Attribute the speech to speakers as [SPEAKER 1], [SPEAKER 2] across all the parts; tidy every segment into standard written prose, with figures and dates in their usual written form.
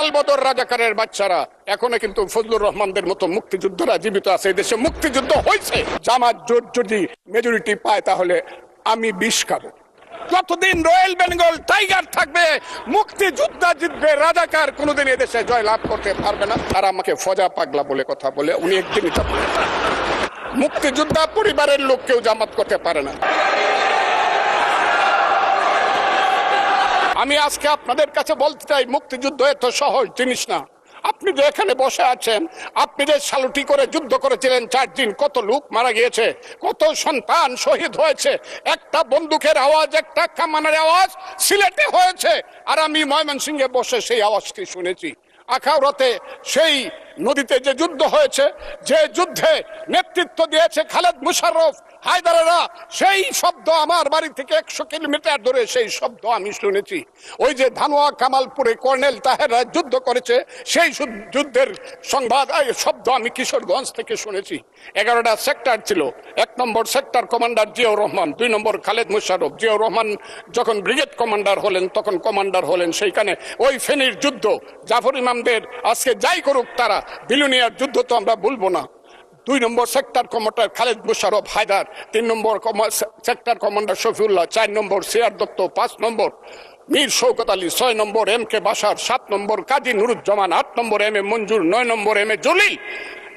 [SPEAKER 1] আলবদর রাজাকারের বাচ্চারা এখনো কিন্তু ফজলুর রহমানদের মতো মুক্তিযোদ্ধারা জীবিত আছে। এই দেশে মুক্তিযুদ্ধ হয়েছে। জামাত জোট যদি মেজরিটি পায় তাহলে আমি বিষ খাবো। যতদিন রয়্যাল বেঙ্গল টাইগার থাকবে মুক্তিযোদ্ধা জিতবে, রাজাকার কোনোদিন এদেশে জয় লাভ করতে পারবে না। আর আমাকে ফজা পাগলা বলে কথা বলে উনি একদিনই তা বলে। মুক্তিযোদ্ধা পরিবারের লোক কেউ জামাত করতে পারে না। আমি আজকে আপনাদের কাছে বলতে চাই, মুক্তিযুদ্ধ এত সহজ জিনিস না। আপনি যে এখানে বসে আছেন, আপনি যে সালুটি করে যুদ্ধ করেছিলেন 4 দিন, কত লোক মারা গিয়েছে, কত সন্তান শহীদ হয়েছে। একটা বন্দুকের আওয়াজ, একটা কামানের আওয়াজ সিলেটে হয়েছে, আর আমি ময়মনসিংহে বসে সেই আওয়াজটি শুনেছি। আখাউড়াতে সেই নদীতে যে যুদ্ধ হয়েছে, যে যুদ্ধে নেতৃত্ব দিয়েছে খালেদ মুশাররফ, হায়দারেরা, সেই শব্দ আমার বাড়ি থেকে 100 কিলোমিটার দূরে সেই শব্দ আমি শুনেছি। ওই যে ধানোয়া কামালপুরে কর্নেল তাহেররা যুদ্ধ করেছে, সেই যুদ্ধের সংবাদ শব্দ আমি কিশোরগঞ্জ থেকে শুনেছি। 11টা সেক্টর ছিল। 1 নম্বর সেক্টর কমান্ডার জিয়াউর রহমান, 2 নম্বর খালেদ মুশাররফ। জিয়াউর রহমান যখন ব্রিগেড কমান্ডার হলেন তখন কমান্ডার হলেন সেইখানে। ওই ফেনীর যুদ্ধ, জাফর ইমামদের আজকে যাই করুক তারা, বিলুনিয়ার যুদ্ধ তো আমরা বলবো না। 2 নম্বর সেক্টর কমান্ডার খালেদ মুশাররফ হায়দার, 3 নম্বর সেক্টর কমান্ডার শফিউল্লাহ, 4 নম্বর সিআর দত্ত, 5 নম্বর মীর শৌকত আলী, 6 নম্বর MK বাশার, 7 নম্বর কাজী নুরুজ্জামান, 8 নম্বর MA মঞ্জুর, 9 নম্বর MA জলিল,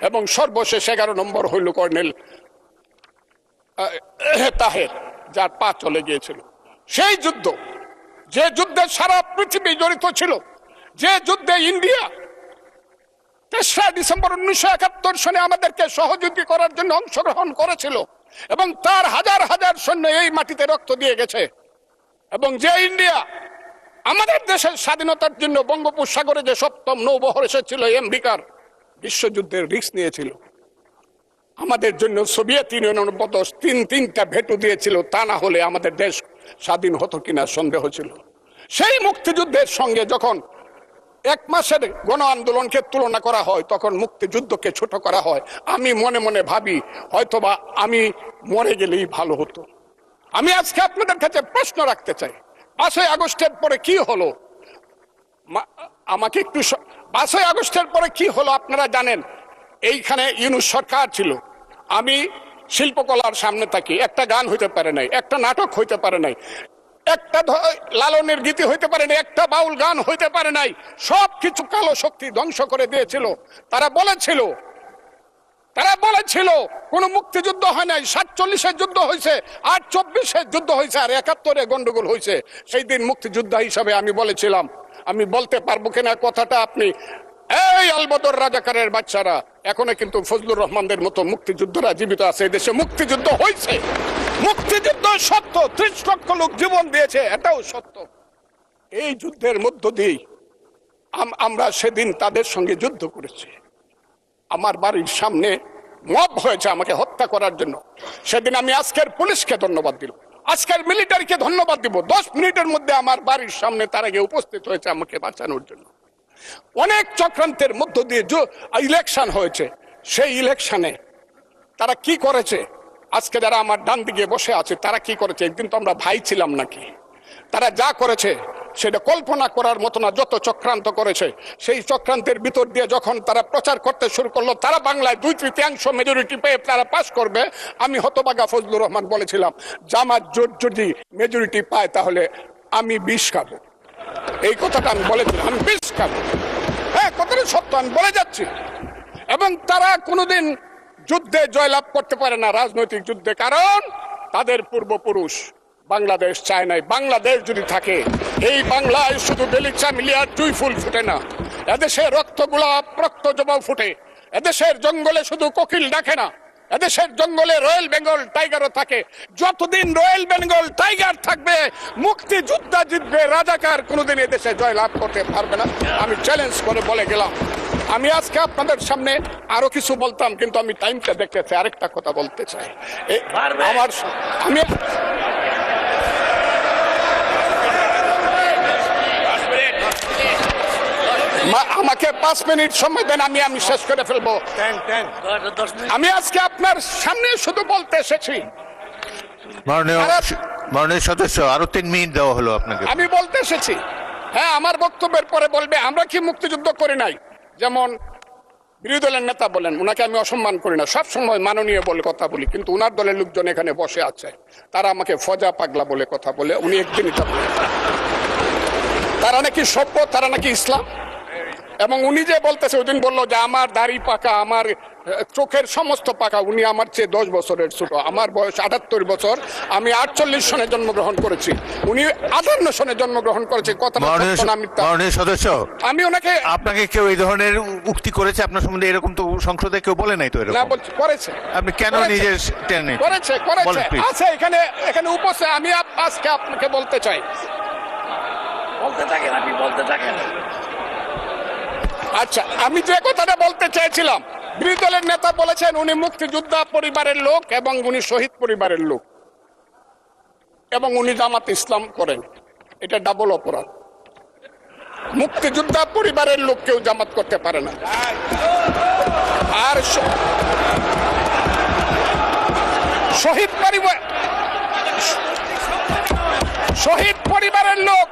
[SPEAKER 1] এবং সর্বশেষ 11 নম্বর হইল কর্নেল তাহের, যার পা চলে গিয়েছিল। সেই যুদ্ধ, যে যুদ্ধে সারা পৃথিবী জড়িত ছিল, যে যুদ্ধে ইন্ডিয়া 3রা ডিসেম্বর 1971 সনে আমাদেরকে সহযোগী করার জন্য অংশগ্রহণ করেছিল, এবং তার হাজার হাজার সৈন্য এই মাটিতে রক্ত দিয়ে গেছে, এবং যে ইন্ডিয়া আমাদের দেশের স্বাধীনতার জন্য বঙ্গোপসাগরে যে 7ম নৌবহর এসেছিল, আমেরিকার বিশ্বযুদ্ধের রিস্ক নিয়েছিল, আমাদের জন্য সোভিয়েত ইউনিয়নের মতো 3টা ভেটো দিয়েছিল। তা না হলে আমাদের দেশ স্বাধীন হতো কিনা সন্দেহ ছিল। সেই মুক্তিযুদ্ধের সঙ্গে যখন 1 মাসের গণ আন্দোলনকে তুলনা করা হয়, তখন মুক্তিযুদ্ধকে ছোট করা হয়। আমি মনে মনে ভাবি, হয়তোবা আমি মরে গেলেই ভালো হতো। আমি আজকে আপনাদের কাছে প্রশ্ন রাখতে চাই, 5ই আগস্টের পরে কি হলো? আমাকে একটু 5ই আগস্টের পরে কি হলো আপনারা জানেন? এইখানে ইউনূস সরকার ছিল। আমি শিল্পকলার সামনে থাকি, একটা গান হইতে পারে নাই, একটা নাটক হইতে পারে নাই, একটা লালনের গীতি হইতে পারে নাই, একটা বাউল গান হইতে পারে নাই। সব কিছু কালো শক্তি ধ্বংস করে দিয়েছিল। তারা বলেছিল কোন মুক্তিযুদ্ধ হয় নাই, 47-এর যুদ্ধ হয়েছে, আর 24-এর যুদ্ধ হয়েছে, আর 71-এ গন্ডগোল হয়েছে। সেই দিন মুক্তিযোদ্ধা হিসাবে আমি বলেছিলাম, আমি বলতে পারবো কিনা কথাটা আপনি, এই আলবদর রাজাকারের বাচ্চারা এখনো কিন্তু ফজলুর রহমানদের মতো মুক্তিযোদ্ধারা জীবিত আছে। এই দেশে মুক্তিযুদ্ধ হয়েছে। মুক্তিযুদ্ধ সত্য, 30 লক্ষ লোক জীবন দিয়েছে, এটাও সত্য। এই যুদ্ধের মধ্য দিয়ে আমরা সেদিন তাদের সঙ্গে যুদ্ধ করেছি। আমার বাড়ির সামনে মব হয়েছে আমাকে হত্যা করার জন্য। সেদিন আমি আজকের পুলিশকে ধন্যবাদ দিল, আজকের মিলিটারিকে ধন্যবাদ দিব। 10 মিনিটের মধ্যে আমার বাড়ির সামনে তারা গিয়ে উপস্থিত হয়েছে আমাকে বাঁচানোর জন্য। অনেক চক্রান্তের মধ্য দিয়ে ইলেকশন হয়েছে। সেই ইলেকশনে তারা কি করেছে, আজকে যারা আমার ডান দিকে বসে আছে তারা কি করেছে? একদিন তো আমরা ভাই ছিলাম নাকি? তারা যা করেছে সেটা কল্পনা করার মতো না। যত চক্রান্ত করেছে, সেই চক্রান্তের ভিতর দিয়ে যখন তারা প্রচার করতে শুরু করলো তারা বাংলায় 2/3 মেজরিটি পেয়ে তারা পাশ করবে, আমি হতভাগা ফজলুর রহমান বলেছিলাম, জামাত জোট যদি মেজরিটি পায় তাহলে আমি বিষ খাবো। এই কথাটা আমি বলেছিলাম, আমি বিষ খাবো। হ্যাঁ, কথাটা সত্য, আমি বলে যাচ্ছি। এবং তারা কোনোদিন যুদ্ধে জয়লাভ করতে পারে না, রাজনৈতিক যুদ্ধে, কারণ তাদের পূর্বপুরুষ বাংলাদেশ চায় নাই। বাংলাদেশ যদি থাকে, এই বাংলায় শুধু বেলিচা মিলিয়ার জুই ফুল ফুটে না, এদেশে রক্ত গোলাপ, রক্ত জবা ফুটে। এদেশের জঙ্গলে শুধু কোকিল ডাকে না, এদেশের জঙ্গলে রয়্যাল বেঙ্গল টাইগারও থাকে। যতদিন রয়্যাল বেঙ্গল টাইগার থাকবে মুক্তিযোদ্ধা জিতবে, রাজাকার কোনোদিন এদেশে জয়লাভ করতে পারবে না। আমি চ্যালেঞ্জ করে বলে গেলাম। আমি আজকে আপনাদের সামনে আরো কিছু বলতাম, কিন্তু আমি টাইমটা দেখতে চাই, আরেকটা কথা বলতে চাই। আমাকে 5 মিনিট সময় দেন, আমি শেষ করে ফেলবো। আমি আজকে আপনার সামনে শুধু বলতে এসেছি,
[SPEAKER 2] মাননীয় সদস্য, আরো 3 মিনিট দেওয়া হলো আপনাকে।
[SPEAKER 1] আমি বলতে এসেছি হ্যাঁ, আমার বক্তব্যের পরে বলবে আমরা কি মুক্তিযুদ্ধ করি নাই। যেমন বিরোধী দলের নেতা বলেন, উনাকে আমি অসম্মান করি না, সব সময় মাননীয় বলে কথা বলি, কিন্তু উনার দলের লোকজন এখানে বসে আছে, তারা আমাকে ফজা পাগলা বলে কথা বলে। উনি একদিনই তা বলেন তারা নাকি সভ্য, তারা নাকি ইসলাম। এবং উনি যে বলতেছে, ওই দিন বললো যে আমার দাড়ি পাকা, আমার চোখের সমস্ত পাকা। উনি আমার চেয়ে 10 বছরের ছোট, আমার বয়স 78 বছর, আমি 48 সনে জন্মগ্রহণ করেছি, উনি 58 সনে জন্মগ্রহণ করেছে।
[SPEAKER 2] সদস্য,
[SPEAKER 1] আমি ওনাকে,
[SPEAKER 2] আপনাকে কেউ এই ধরনের উক্তি করেছে আপনার সম্বন্ধে? এরকম তো সংসদে কেউ বলে নাই তো এরকম।
[SPEAKER 1] না বলছি করেছে,
[SPEAKER 2] আপনি কেন নিজের টেনে
[SPEAKER 1] করেছে আছে এখানে উপস্থিত। আমি আজকে আপনাকে বলতে চাই,
[SPEAKER 3] বলতে থাকেন, আপনি বলতে থাকেন।
[SPEAKER 1] আচ্ছা, আমি যে কথাটা বলতে চেয়েছিলাম, বিরোধী দলের নেতা বলেছেন উনি মুক্তিযোদ্ধা পরিবারের লোক এবং উনি শহীদ পরিবারের লোক এবং উনি জামাত ইসলাম করেন। এটা ডাবল অপরাধ। মুক্তিযোদ্ধা পরিবারের লোক কেউ জামাত করতে পারে না। আর শহীদ পরিবারের লোক,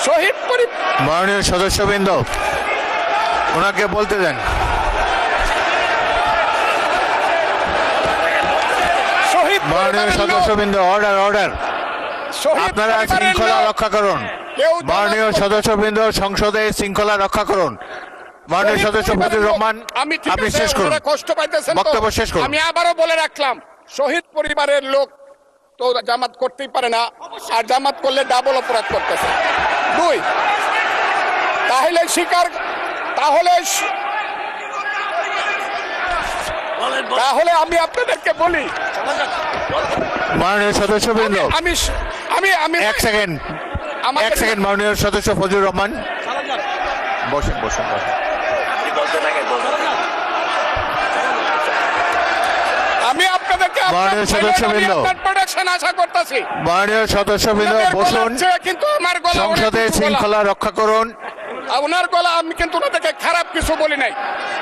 [SPEAKER 1] শহীদ
[SPEAKER 2] মাননীয় সদস্যবৃন্দ, ওনাকে বলতে দেন। মাননীয় সদস্যবৃন্দ, অর্ডার। আপনারা শৃঙ্খলা রক্ষা করুন। মাননীয় সদস্যবৃন্দ, সংসদে শৃঙ্খলা রক্ষা করুন। মাননীয় সদস্য ফজলুর রহমান, আপনি শেষ করুন,
[SPEAKER 1] কষ্ট পাইতেছেন,
[SPEAKER 2] বক্তব্য শেষ করুন।
[SPEAKER 1] আমি আবারও বলে রাখলাম, শহীদ পরিবারের লোক তো জামাত করতেই পারে না, আর জামাত করলে ডাবল অপরাধ করতেছে। 2, তাহলে আমি আপনাদেরকে বলি,
[SPEAKER 2] মাননীয় সদস্যবৃন্দ,
[SPEAKER 1] আমি
[SPEAKER 2] এক সেকেন্ড। মাননীয় সদস্য ফজলুর রহমান, বসেন।
[SPEAKER 1] আমি আপনাদেরকে
[SPEAKER 2] মাননীয় সদস্যবৃন্দ,
[SPEAKER 1] প্রোটেকশন আশা করতেছি।
[SPEAKER 2] মাননীয় সদস্যবৃন্দ, বসুন।
[SPEAKER 1] কিন্তু আমার গলা,
[SPEAKER 2] সংসদে শৃঙ্খলা রক্ষা করুন।
[SPEAKER 1] ওনার গলা, আমি কিন্তু ওনাদেরকে খারাপ কিছু বলি নাই।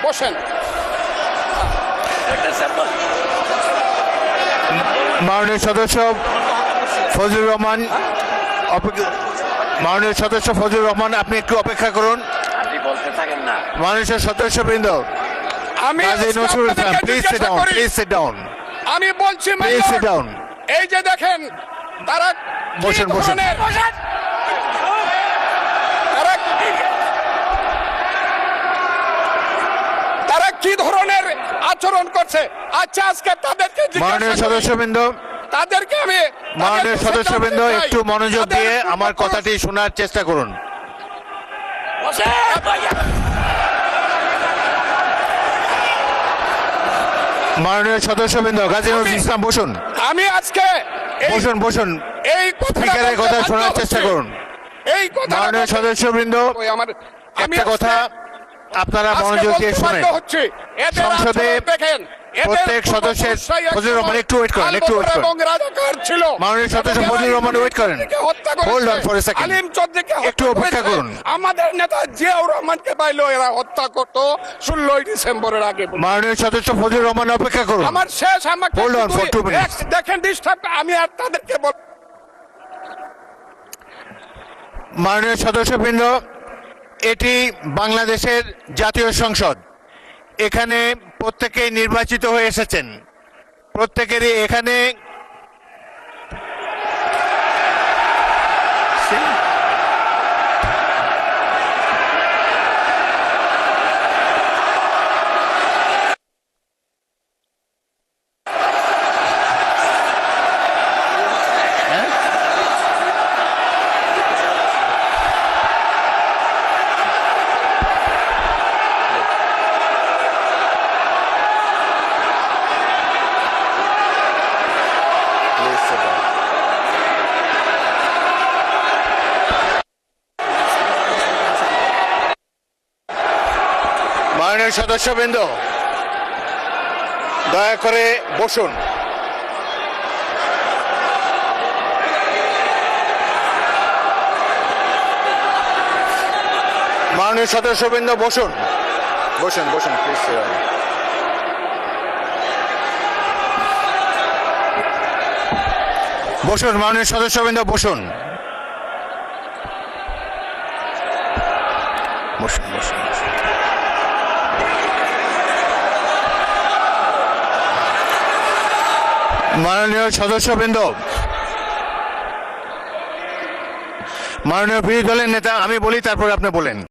[SPEAKER 1] বসেন।
[SPEAKER 2] মাননীয় সদস্য ফজলুর রহমান, আপনি একটু অপেক্ষা করুন।
[SPEAKER 3] আপনি বলতে থাকেন না।
[SPEAKER 2] মাননীয় সদস্যবৃন্দ,
[SPEAKER 1] আমি
[SPEAKER 2] প্লিজ সিট ডাউন।
[SPEAKER 1] আমি বলছি, এই যে দেখেন, তারা
[SPEAKER 2] বসেন।
[SPEAKER 1] তারা কি ধরনের আচরণ করছে। আচ্ছা, আজকে তাদেরকে
[SPEAKER 2] মাননীয় সদস্যবৃন্দ, একটু মনোযোগ দিয়ে আমার কথাটি শোনার চেষ্টা করুন। মাননীয় সদস্যবৃন্দ, গাজী নজরুল ইসলাম, বসুন।
[SPEAKER 1] আমি আজকে
[SPEAKER 2] বসুন।
[SPEAKER 1] এই
[SPEAKER 2] স্পিকারের কথা শোনার চেষ্টা করুন। মাননীয় সদস্যবৃন্দ, একটা কথা আপনারা মনোযোগ দিয়ে শুনেন। সংসদে প্রত্যেক সদস্যের, ফজলুর রহমান একটু ওয়েট করেন। মাননীয় সদস্য ফজলুর রহমান ওয়েট করেন। Hold on for a second, একটু অপেক্ষা করুন।
[SPEAKER 1] আমাদের নেতা জিয়াউর রহমানকে পাইলো এরা হত্যা করতো 16 ডিসেম্বরের আগে।
[SPEAKER 2] মাননীয় সদস্য ফজলুর রহমান অপেক্ষা করুন।
[SPEAKER 1] আমার শেষ, আমাকে
[SPEAKER 2] হোল্ড অন ফর 2 মিনিটস।
[SPEAKER 1] দেখেন ডিস্টার্ব, আমি আর তাদেরকে
[SPEAKER 2] মাননীয় সদস্যবৃন্দ, এটি বাংলাদেশের জাতীয় সংসদ। এখানে প্রত্যেকেই নির্বাচিত হয়ে এসেছেন। প্রত্যেকেরই এখানে মাননীয় সদস্যবৃন্দ, দয়া করে বসুন। মাননীয় সদস্যবৃন্দ, বসুন। প্লিজ। বসুন, মাননীয় সদস্যবৃন্দ, বসুন। বসুন বসুন বসুন। মাননীয় সদস্যবৃন্দ, মাননীয় বিরোধী দলের নেতা, আমি বলি তারপরে আপনি বলেন।